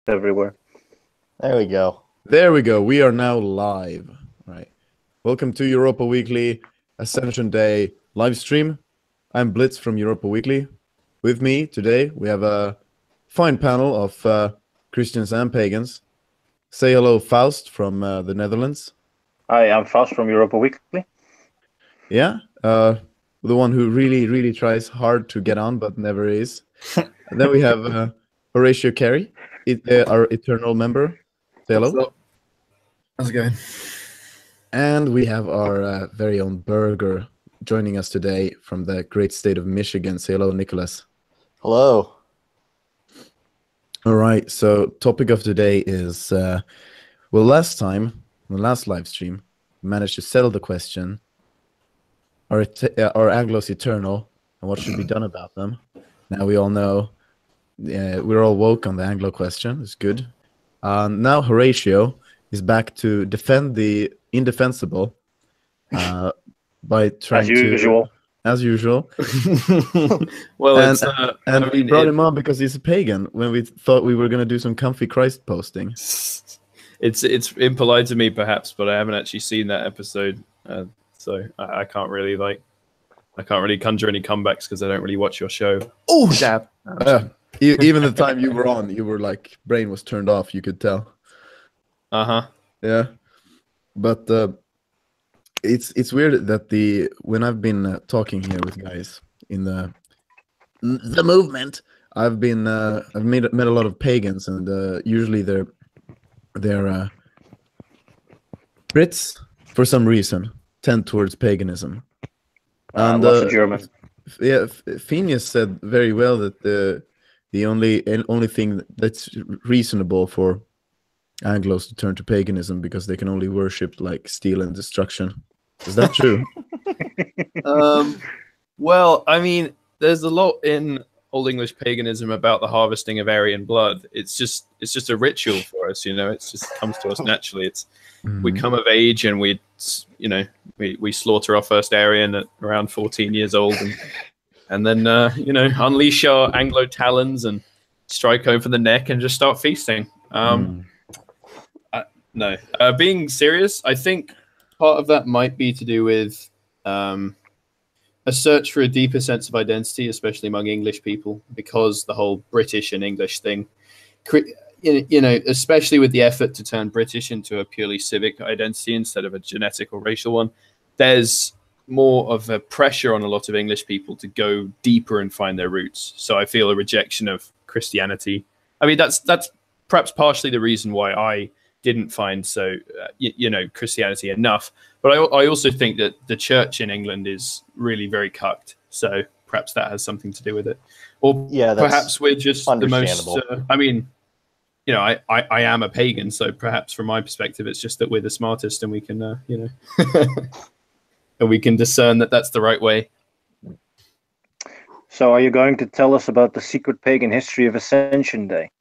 everywhere. There we go. There we go. We are now live. Right. Welcome to Europa Weekly Ascension Day live stream. I'm Blitz from Europa Weekly. With me today, we have a fine panel of Christians and pagans. Say hello, Faust from the Netherlands. Hi, I'm Faust from Europa Weekly. Yeah, the one who really tries hard to get on but never is. And then we have Horatio Carey, our eternal member. Say hello. How's it going? And we have our very own Burger joining us today from the great state of Michigan. Say hello, Nicholas. Hello. All right, so topic of today is, well, last time, the last live stream, we managed to settle the question, are Anglos eternal, and what should be done about them? Now we all know, we're all woke on the Anglo question. It's good. Now Horatio is back to defend the indefensible by trying as usual. Well, and we brought him on because he's a pagan when we thought we were going to do some comfy Christ posting. It's impolite to me, perhaps, but I haven't actually seen that episode, so I can't really conjure any comebacks because I don't really watch your show. Oh, dab! Even the time you were on, you were like, brain was turned off. You could tell. Yeah, but it's weird that when I've been talking here with guys in the movement, I've met a lot of pagans, and usually they're Brits for some reason tend towards paganism. And lots of German. Yeah, Phineas said very well that the only thing that's reasonable for Anglos to turn to paganism because they can only worship like steel and destruction. Is that true? Well, I mean, there's a lot in Old English paganism about the harvesting of Aryan blood. It's just a ritual for us, you know. It just comes to us naturally. We come of age and we slaughter our first Aryan at around 14 years old, and then unleash our Anglo talons and strike over the neck and just start feasting. No, being serious, I think part of that might be to do with a search for a deeper sense of identity, especially among English people, because the whole British and English thing, especially with the effort to turn British into a purely civic identity instead of a genetic or racial one, there's more of a pressure on a lot of English people to go deeper and find their roots. So I feel a rejection of Christianity. I mean, that's perhaps partially the reason why I didn't find Christianity enough, but I also think that the church in England is really very cucked, so perhaps that has something to do with it. Or perhaps we're just the most I mean, I am a pagan, so perhaps from my perspective it's just that we're the smartest and we can and we can discern that that's the right way. So are you going to tell us about the secret pagan history of Ascension Day?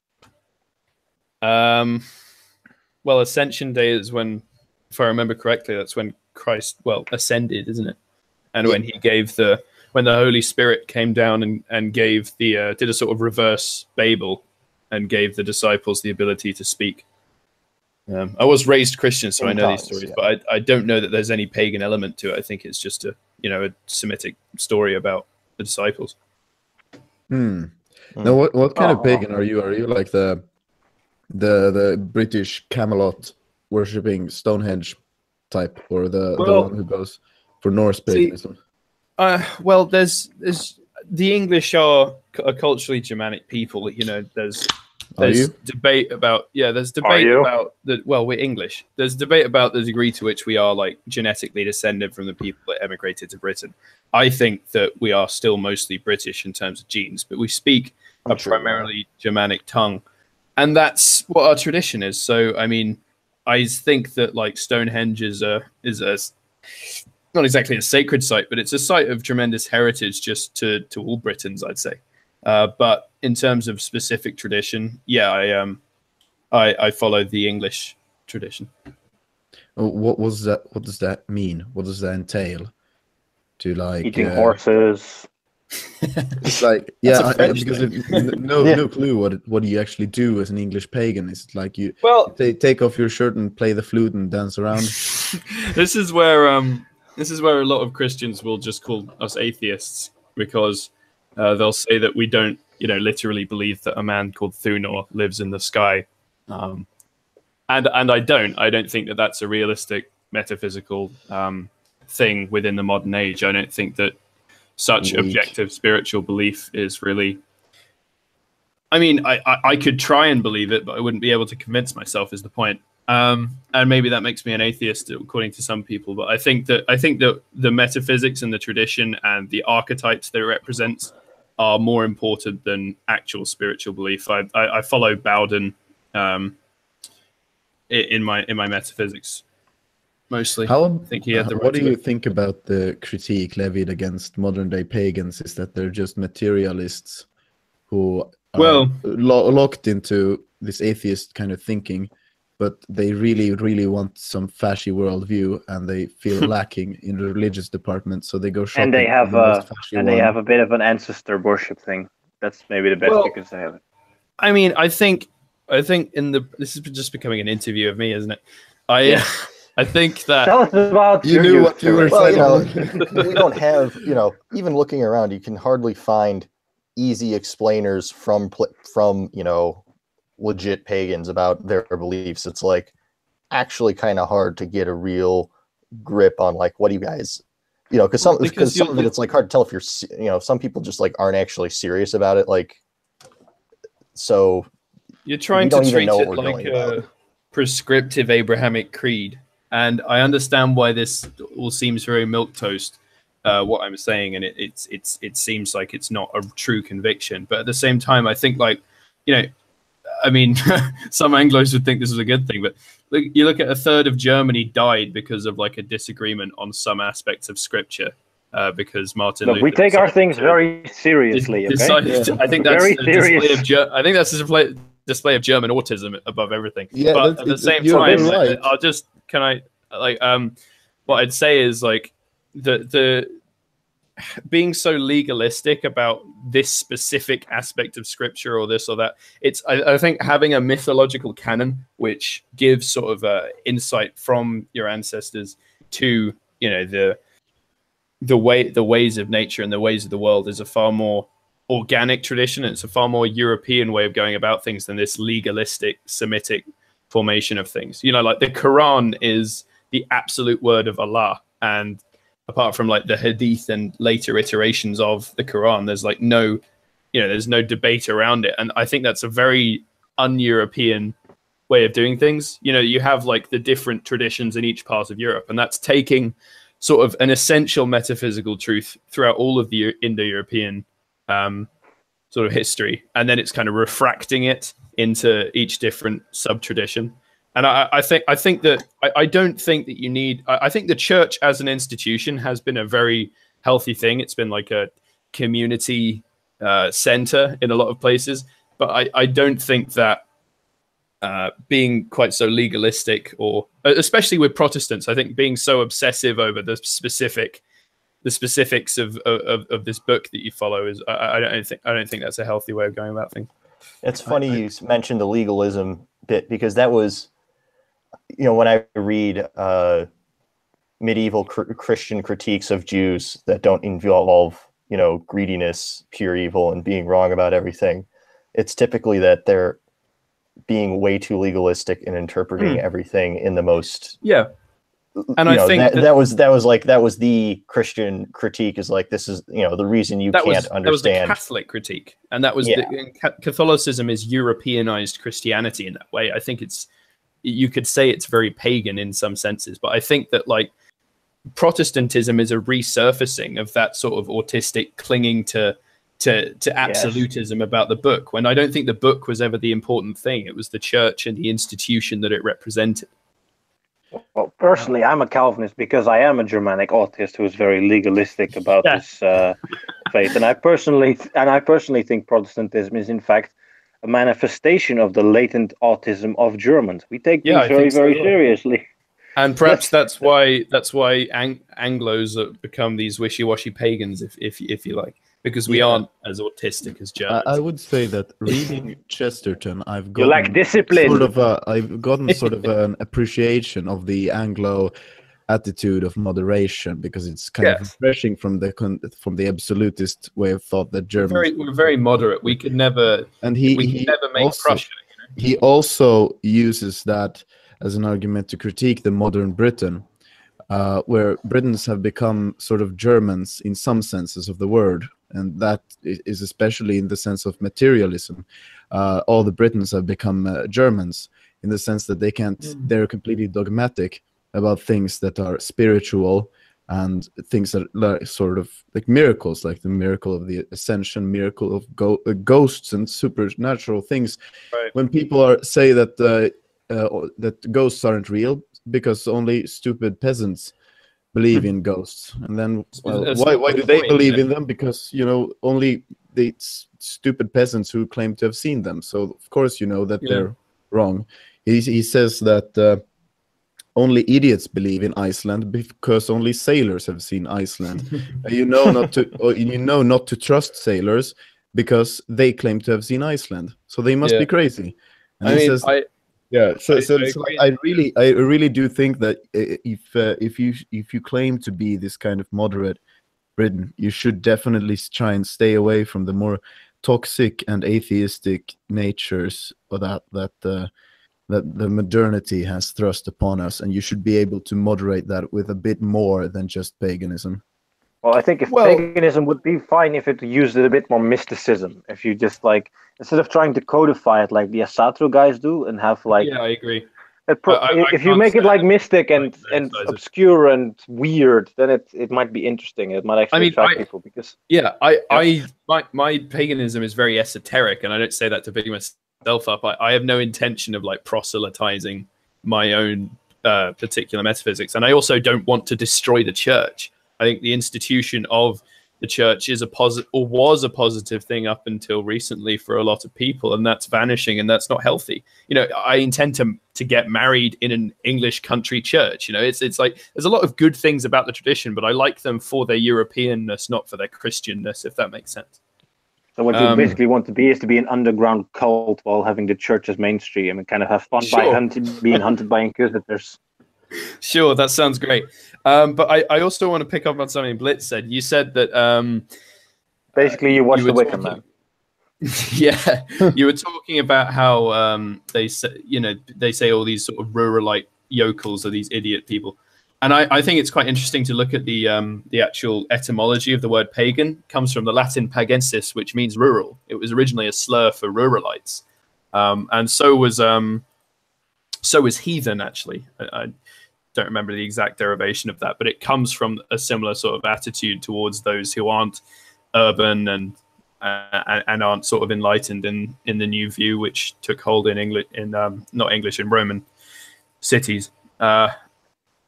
Well, Ascension Day is when, if I remember correctly, that's when Christ, ascended, isn't it? And when he gave when the Holy Spirit came down and gave did a sort of reverse Babel and gave the disciples the ability to speak. I was raised Christian, so I know these stories, but I don't know that there's any pagan element to it. I think it's just a Semitic story about the disciples. Now, what kind of pagan are you? Are you like the British Camelot worshipping Stonehenge type, or the one who goes for Norse paganism? Well, there's the English are a culturally Germanic people. There's debate about we're English. There's debate about the degree to which we are like genetically descended from the people that emigrated to Britain. I think that we are still mostly British in terms of genes, but we speak a primarily Germanic tongue. And that's what our tradition is. So, I mean, I think that like Stonehenge is not exactly a sacred site, but it's a site of tremendous heritage just to all Britons, I'd say. But in terms of specific tradition, I follow the English tradition. What was that? What does that mean? What does that entail? To like eating horses. It's like, yeah, because no Yeah. no clue what you actually do as an English pagan. It's like you Well, take off your shirt and play the flute and dance around. this is where a lot of Christians will just call us atheists, because they'll say that we don't, literally believe that a man called Thunor lives in the sky, and I don't think that that's a realistic metaphysical thing within the modern age. I don't think that such objective spiritual belief is really. I mean, I could try and believe it, but I wouldn't be able to convince myself, is the point. And maybe that makes me an atheist, according to some people. But I think that the metaphysics and the tradition and the archetypes that it represents are more important than actual spiritual belief. I follow Bowden in my metaphysics mostly. I think he had the right. What do you think about the critique levied against modern day pagans? Is that they're just materialists who are locked into this atheist kind of thinking, but they really want some fashy worldview, and they feel lacking in the religious department, so they go shopping. And they have they have a bit of an ancestor worship thing. That's maybe the best you can say of it. I mean, I think this is just becoming an interview of me, isn't it? I think that tell us about you knew what you were saying. We don't have, even looking around, you can hardly find easy explainers from legit pagans about their beliefs. It's like actually kind of hard to get a real grip on like, what do you guys, because some of it, it's like hard to tell if you're, some people just like aren't actually serious about it. Like, so you're trying to treat it like a prescriptive Abrahamic creed. And I understand why this all seems very milquetoast, what I'm saying, and it seems like it's not a true conviction. But at the same time, I think, like, I mean, some Anglos would think this is a good thing, but you look at a third of Germany died because of like a disagreement on some aspects of scripture, because Martin Luther. We take our things very seriously. I think that's a display of German autism above everything. Yeah, but at the same time, right. What I'd say is like the being so legalistic about this specific aspect of scripture or this or that. I think having a mythological canon which gives sort of insight from your ancestors to the ways of nature and the ways of the world is a far more organic tradition. It's a far more European way of going about things than this legalistic Semitic formation of things. Like the Quran is the absolute word of Allah, and apart from like the Hadith and later iterations of the Quran, there's like there's no debate around it. And I think that's a very un-European way of doing things. You have like the different traditions in each part of Europe, and that's taking sort of an essential metaphysical truth throughout all of the Indo-European sort of history, and then it's kind of refracting it into each different sub-tradition. And I think that I don't think that you need. I think the church as an institution has been a very healthy thing. It's been like a community center in a lot of places, but I don't think that being quite so legalistic, or especially with Protestants, I think being so obsessive over the specifics of this book that you follow is I don't think that's a healthy way of going about things. It's funny you mentioned the legalism bit, because that was, when I read medieval Christian critiques of Jews that don't involve, greediness, pure evil, and being wrong about everything, it's typically that they're being way too legalistic and interpreting everything in the most. Yeah. And I think that was the Christian critique, is like, this is, the reason you can't understand. That was the Catholic critique. And that was Catholicism is Europeanized Christianity in that way. I think you could say it's very pagan in some senses, but I think that like Protestantism is a resurfacing of that sort of autistic clinging to absolutism about the book, when I don't think the book was ever the important thing. It was the church and the institution that it represented. Well, personally, I'm a Calvinist because I am a Germanic autist who is very legalistic about this faith, and I personally think Protestantism is in fact a manifestation of the latent autism of Germans. We take things very seriously, and perhaps that's why Anglos become these wishy-washy pagans, if you like. because we aren't as autistic as Germans. I would say that reading Chesterton, I've You lack discipline. I've gotten sort of an appreciation of the Anglo attitude of moderation, because it's kind of refreshing from the absolutist way of thought that Germans. We're very moderate. We could never, and we could never make also, Prussia. He also uses that as an argument to critique the modern Britain, where Britons have become sort of Germans in some senses of the word, and that is especially in the sense of materialism. All the Britons have become Germans in the sense that they're completely dogmatic about things that are spiritual and things that are sort of like miracles, like the miracle of the Ascension, miracle of ghosts and supernatural things. Right. When people say that that ghosts aren't real because only stupid peasants believe in ghosts, and then why do they believe in them? Because only the stupid peasants who claim to have seen them. So of course that they're wrong. He says that only idiots believe in Iceland because only sailors have seen Iceland. Not to trust sailors because they claim to have seen Iceland. So they must be crazy. And I really do think that if you claim to be this kind of moderate Britain, you should definitely try and stay away from the more toxic and atheistic natures of that the modernity has thrust upon us, and you should be able to moderate that with a bit more than just paganism. Well, I think paganism would be fine if it used a bit more mysticism. If you just instead of trying to codify it like the Asatru guys do and have I agree. If you make it like mystic and obscure and weird, then it might be interesting. It might actually attract people because my paganism is very esoteric, and I don't say that to big myself up. I have no intention of proselytizing my own particular metaphysics, and I also don't want to destroy the church. I think the institution of the church is was a positive thing up until recently for a lot of people, and that's vanishing, and that's not healthy. I intend to get married in an English country church. It's like there's a lot of good things about the tradition, but I like them for their Europeanness, not for their Christianness, if that makes sense. So what you basically want to be is to be an underground cult while having the church as mainstream and kind of have fun by being hunted by inquisitors. Sure, that sounds great. But I also want to pick up on something Blitz said. You said that basically you watched The Wicker Man. Yeah, you were talking about how they say all these sort of ruralite yokels are these idiot people. And I think it's quite interesting to look at the actual etymology of the word pagan. It comes from the Latin pagensis, which means rural. It was originally a slur for ruralites, and so was heathen. Actually, I don't remember the exact derivation of that, but it comes from a similar sort of attitude towards those who aren't urban and aren't sort of enlightened in the new view, which took hold in in Roman cities.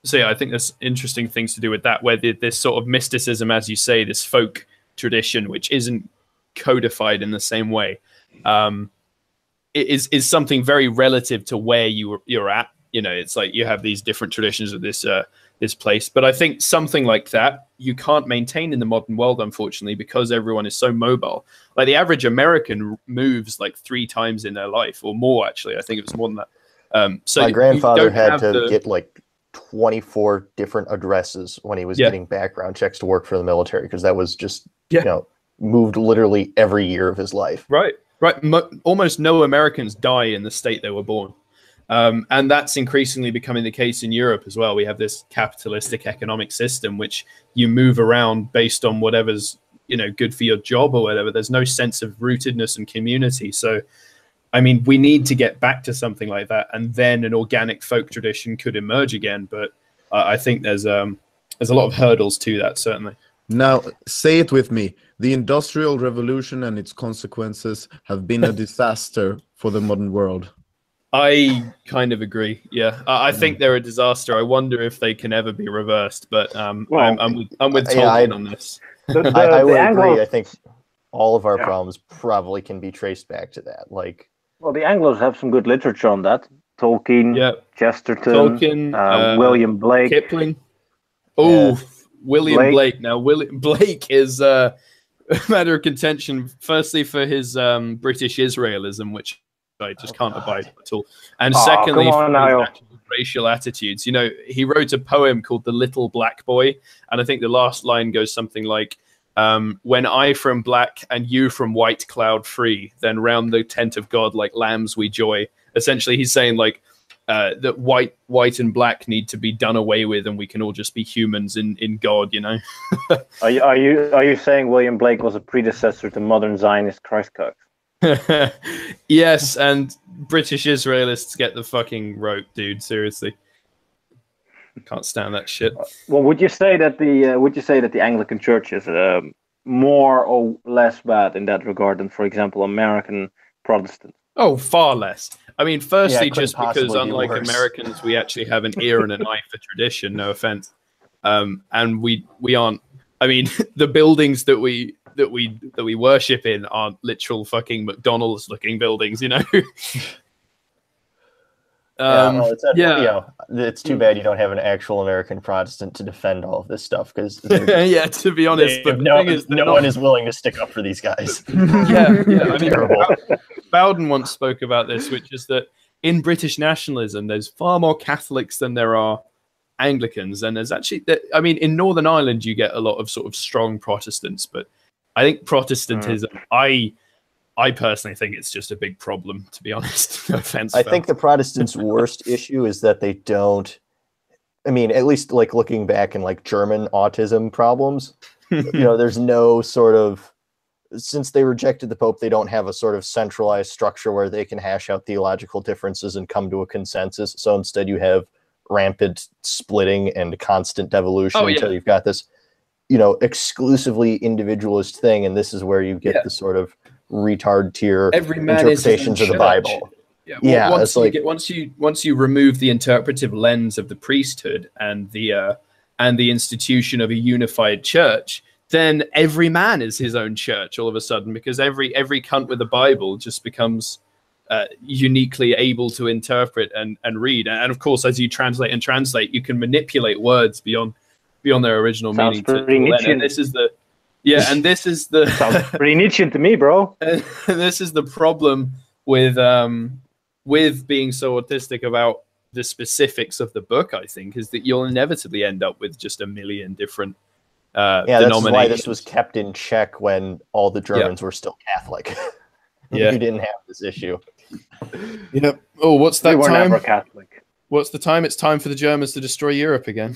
So yeah, I think there's interesting things to do with that, where this sort of mysticism, as you say, this folk tradition, which isn't codified in the same way, is something very relative to where you're at. It's like you have these different traditions of this place, but I think something like that you can't maintain in the modern world, unfortunately, because everyone is so mobile. Like the average American moves like 3 times in their life, or more. Actually, I think it was more than that. So my grandfather had to get like 24 different addresses when he was getting background checks to work for the military, because that was just moved literally every year of his life. Right. Almost no Americans die in the state they were born. And that's increasingly becoming the case in Europe as well. We have this capitalistic economic system, which you move around based on whatever's, good for your job or whatever. There's no sense of rootedness and community. So, I mean, we need to get back to something like that, and then an organic folk tradition could emerge again. But I think there's a lot of hurdles to that, certainly. Now, say it with me. The Industrial Revolution and its consequences have been a disaster for the modern world. I kind of agree. Yeah, I think they're a disaster. I wonder if they can ever be reversed. But I'm with Tolkien on this. I would agree. I think all of our problems probably can be traced back to that. Well, the Anglos have some good literature on that. Tolkien, Chesterton, William Blake, Kipling. Oh, William Blake. Now, Blake is matter of contention. Firstly, for his British Israelism, which I just can't abide at all, and secondly, for his racial attitudes. You know, he wrote a poem called "The Little Black Boy," and I think the last line goes something like, "When I from black and you from white cloud free, then round the tent of God like lambs we joy." Essentially, he's saying like that white and black need to be done away with, and we can all just be humans in God. You know. Are you saying William Blake was a predecessor to modern Zionist Christcocks? Yes, and British Israelists get the fucking rope, dude. Seriously, can't stand that shit. Well, would you say that the Anglican Church is more or less bad in that regard than, for example, American Protestants? Oh, far less. I mean, firstly, just because unlike Americans, we actually have an ear and an eye for tradition. No offense, and we aren't. I mean, the buildings that we worship in aren't literal fucking McDonald's looking buildings, you know. It's too bad you don't have an actual American Protestant to defend all of this stuff, because yeah, to be honest, but no one is willing to stick up for these guys. yeah. I mean, Bowden once spoke about this, which is that in British nationalism, there's far more Catholics than there are Anglicans, and there's actually, I mean, in Northern Ireland, you get a lot of sort of strong Protestants, but I think Protestantism, I personally think it's just a big problem, to be honest. No offense. I think the Protestants' worst issue is that they don't, I mean, at least like looking back in like German autism problems, you know, there's no sort of, since they rejected the Pope, they don't have a sort of centralized structure where they can hash out theological differences and come to a consensus. So instead you have rampant splitting and constant devolution until you've got this, you know, exclusively individualist thing. And this is where you get the sort of retard tier interpretations of the Bible. Yeah, once you remove the interpretive lens of the priesthood and the institution of a unified church, then every man is his own church all of a sudden, because every cunt with a Bible just becomes uniquely able to interpret and read. And of course, as you translate, you can manipulate words beyond their original meaning. And this is the sounds pretty Nietzschean to me, bro. And this is the problem with being so autistic about the specifics of the book, I think, is that you'll inevitably end up with just a million different denominations. That's why this was kept in check when all the Germans were still Catholic. You didn't have this issue. Yep. Oh, what's that were time? Never Catholic. What's the time? It's time for the Germans to destroy Europe again.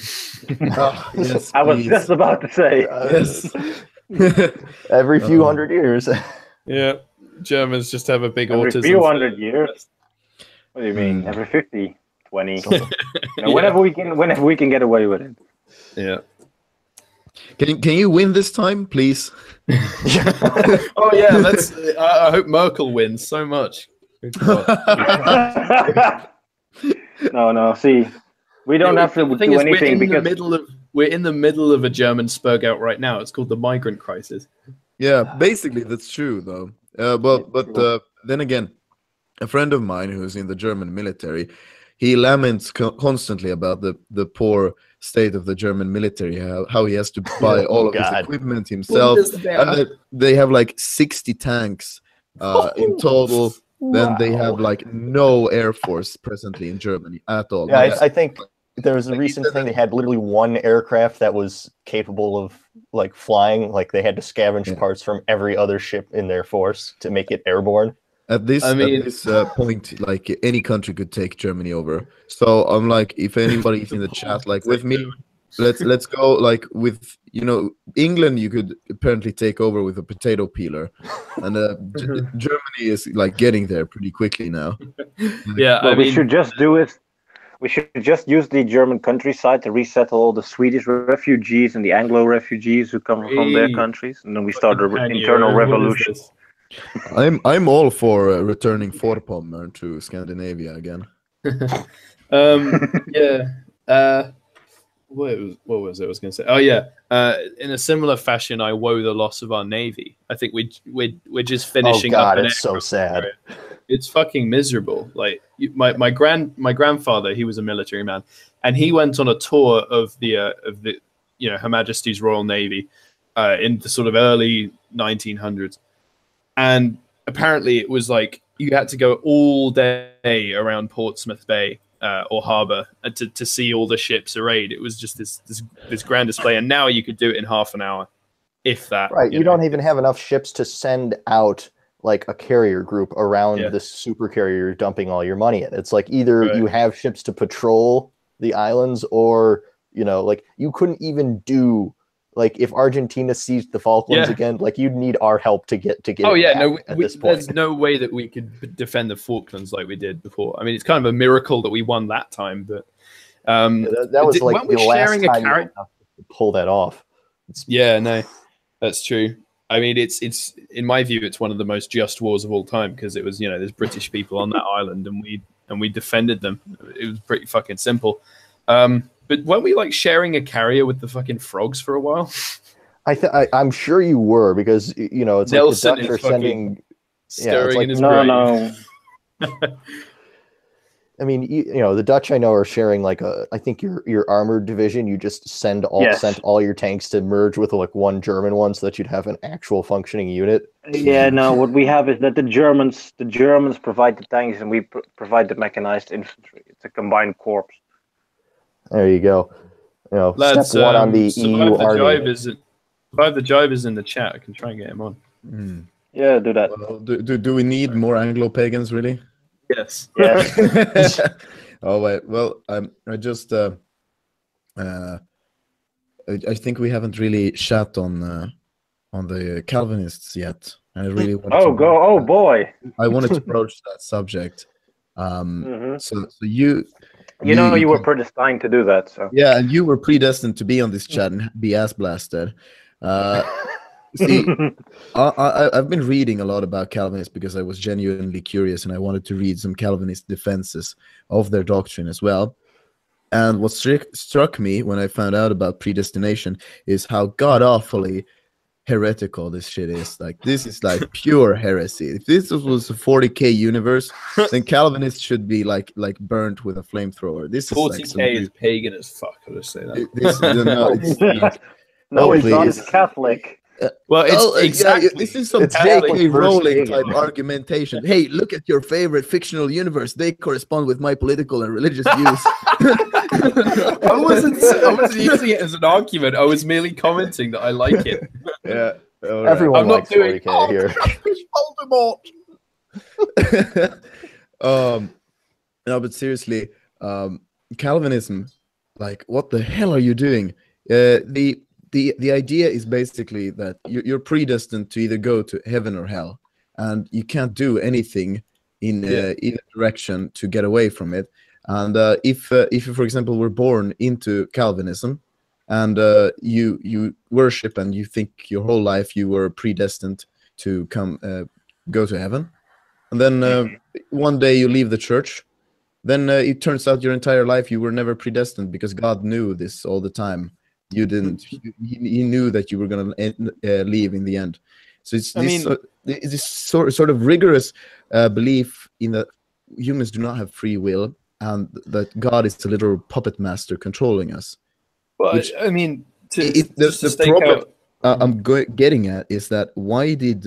Yes, I was just about to say. Yes. Every few hundred years. Yeah. Germans just have a big every autism. Few hundred years. What do you mean? Every 50, 20. Whenever we can get away with it. Yeah. Can you win this time, please? Oh yeah, let's. I hope Merkel wins so much. No. See, we don't have to do anything because we're in the middle of a German spurg out right now. It's called the migrant crisis. Yeah, basically that's true though. But then again, a friend of mine who's in the German military, he laments constantly about the poor state of the German military, how he has to buy all of his equipment himself, and they have like 60 tanks in total. Then they have like no air force presently in Germany at all. Yeah, I think there was a recent thing. They had literally one aircraft that was capable of like flying. Like they had to scavenge parts from every other ship in their force to make it airborne. At this point, like any country could take Germany over. So I'm like, if anybody's in the chat, like with me, let's go. Like with England, you could apparently take over with a potato peeler, and Germany is like getting there pretty quickly now. Yeah, we should just do it. We should just use the German countryside to resettle all the Swedish refugees and the Anglo refugees who come from their countries, and then we start an internal revolution. I'm all for returning Vorpommern to Scandinavia again. What was it I was going to say? Oh yeah, in a similar fashion, I woe the loss of our navy. I think we're just finishing up. It's so sad. It's fucking miserable. Like my grandfather, he was a military man, and he went on a tour of the Her Majesty's Royal Navy, in the sort of early 1900s, and apparently it was like you had to go all day around Portsmouth Bay or harbour to see all the ships arrayed. It was just this grand display, and now you could do it in half an hour, if that. Right, you don't even have enough ships to send out like a carrier group around this super carrier you're dumping all your money in. It's like either you have ships to patrol the islands, or like you couldn't even do, like, if Argentina seized the Falklands again, like you'd need our help to get oh yeah, no, at this point. There's no way that we could defend the Falklands like we did before. I mean, it's kind of a miracle that we won that time, but that was like the last time you pull that off. No, that's true. I mean, it's in my view, it's one of the most just wars of all time, because it was, there's British people on that island, and we defended them. It was pretty fucking simple. But weren't we like sharing a carrier with the fucking frogs for a while? I'm sure you were, because it's Nelson like the Dutch are sending stirring in his brain. No. I mean, the Dutch I know are sharing like I think your armored division. You just sent all your tanks to merge with like one German one, so that you'd have an actual functioning unit. Yeah, no. What we have is that the Germans provide the tanks, and we provide the mechanized infantry. It's a combined corps. There you go. Lads, step one on the EU army. Survive the Jive is in the chat. I can try and get him on. Mm. Yeah, do that. Well, do we need more Anglo-pagans, really? Yes. Yes. Oh wait. Well, I just I think we haven't really shat on the Calvinists yet. I really want. Oh boy. I wanted to broach that subject. So you were predestined to do that. So yeah, and you were predestined to be on this chat and be ass blasted. See, I've been reading a lot about Calvinists because I was genuinely curious, and I wanted to read some Calvinist defenses of their doctrine as well. And what struck me when I found out about predestination is how god-awfully heretical this shit is. Like, this is like pure heresy. If this was a 40K universe, then Calvinists should be like burnt with a flamethrower. This is 40K like is pagan as fuck. I'll just say that. It's not. It's Catholic. Well, it's exactly. This is some J.K. Rowling type argumentation. Hey, look at your favorite fictional universe. They correspond with my political and religious views. I wasn't using it as an argument. I was merely commenting that I like it. Yeah, right. Everyone likes 40K here. No, but seriously, Calvinism, like, what the hell are you doing? The idea is basically that you're predestined to either go to heaven or hell, and you can't do anything in either direction to get away from it. And if you, for example, were born into Calvinism, and you worship and you think your whole life you were predestined to go to heaven, and then one day you leave the church, then it turns out your entire life you were never predestined, because God knew this all the time. You didn't. He knew that you were going to leave in the end. So it's this sort of rigorous belief in that humans do not have free will, and that God is a literal puppet master controlling us. Well, I mean, the problem I'm getting at is that why did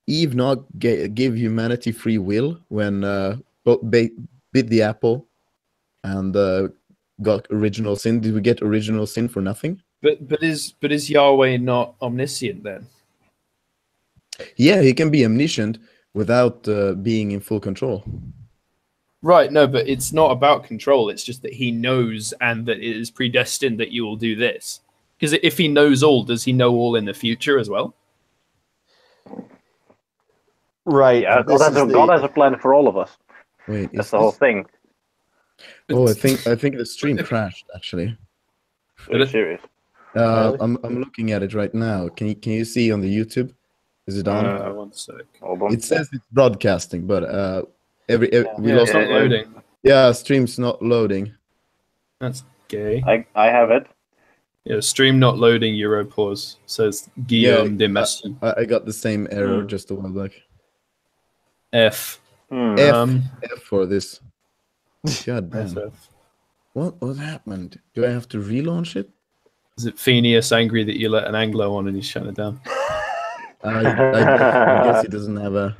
Eve not give humanity free will when bit the apple and got original sin? Did we get original sin for nothing? But is Yahweh not omniscient then? Yeah, he can be omniscient without being in full control. Right, no, but it's not about control. It's just that he knows, and that it is predestined that you will do this. Because if he knows all, does he know all in the future as well? Right. Yeah, God has a plan for all of us. Wait, that's the whole thing. Oh, I think the stream crashed actually. Are you serious? Really? I'm looking at it right now. Can you see on the YouTube? Is it on? 1 sec. It says it's broadcasting, but we lost. It's not loading. Yeah, stream's not loading. That's gay. I have it. Yeah, stream not loading. Europause says Guillaume de Massy. I got the same error just a while back. F. F for this. God damn. SF. What happened? Do I have to relaunch it? Is it Phineas angry that you let an Anglo on and he's shutting it down? I guess he doesn't have a...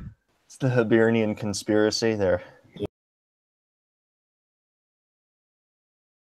It's the Hibernian conspiracy there.